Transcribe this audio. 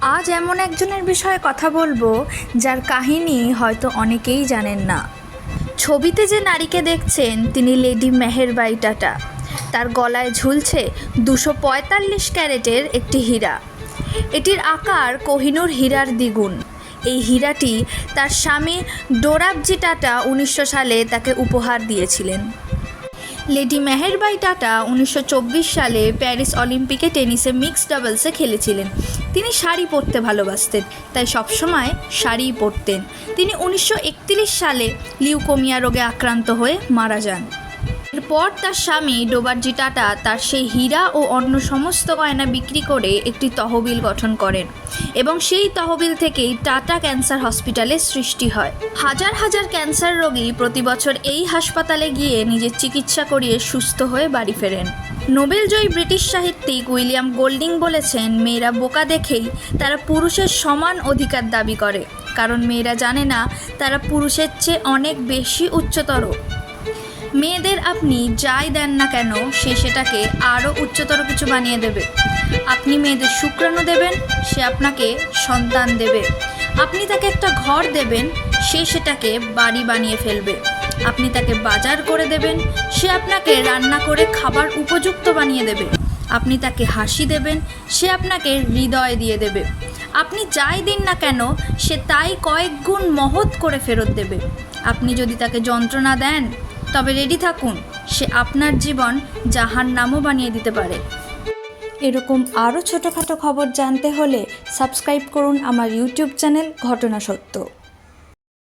আজ এমন একজনের বিষয়ে কথা বলবো যার কাহিনী হয়তো অনেকেই জানেন না। ছবিতে যে নারীকে দেখছেন তিনি লেডি মেহেরবাই টাটা। তার গলায় ঝুলছে 245 ক্যারেটের একটি হীরা। এটির আকার কোহিনূর হীরার দ্বিগুণ। এই হীরাটি তার স্বামী ডোরাবজি টাটা 1900 সালে তাকে উপহার দিয়েছিলেন। লেডি মেহেরবাই টাটা 1924 সালে প্যারিস অলিম্পিকে টেনিসে মিক্সড ডাবলসে খেলেছিলেন। তিনি শাড়ি পরতে ভালোবাসতেন, তাই সবসময় শাড়িই পরতেন। তিনি 1931 সালে লিউকোমিয়া রোগে আক্রান্ত হয়ে মারা যান। এরপর তার স্বামী ডোবার্জি টাটা তার সেই হীরা ও অন্য সমস্ত গয়না বিক্রি করে একটি তহবিল গঠন করেন এবং সেই তহবিল থেকেই টাটা ক্যান্সার হসপিটালের সৃষ্টি হয়। হাজার হাজার ক্যান্সার রোগী প্রতি বছর এই হাসপাতালে গিয়ে নিজের চিকিৎসা করিয়ে সুস্থ হয়ে বাড়ি ফেরেন। নোবেলজয়ী ব্রিটিশ সাহিত্যিক উইলিয়াম গোল্ডিং বলেছেন, মেয়েরা বোকা দেখেই তারা পুরুষের সমান অধিকার দাবি করে, কারণ মেয়েরা জানে না তারা পুরুষের চেয়ে অনেক বেশি উচ্চতর। মেয়েদের আপনি যাই দেন না কেন সে সেটাকে আরও উচ্চতর কিছু বানিয়ে দেবে। আপনি মেয়েদের শুক্রাণু দেবেন, সে আপনাকে সন্তান দেবে। আপনি তাকে একটা ঘর দেবেন, সে সেটাকে বাড়ি বানিয়ে ফেলবে। আপনি তাকে বাজার করে দেবেন, সে আপনাকে রান্না করে খাবার উপযুক্ত বানিয়ে দেবে। আপনি তাকে হাসি দেবেন, সে আপনাকে হৃদয় দিয়ে দেবে। আপনি যাই দিন না কেন সে তাই কয়েক গুণ মহৎ করে ফেরত দেবে। আপনি যদি তাকে যন্ত্রণা দেন তবে রেডি থাকুন, সে আপনার জীবন জাহান্নামও বানিয়ে দিতে পারে। এরকম আরও ছোটোখাটো খবর জানতে হলে সাবস্ক্রাইব করুন আমার ইউটিউব চ্যানেল ঘটনা সত্য।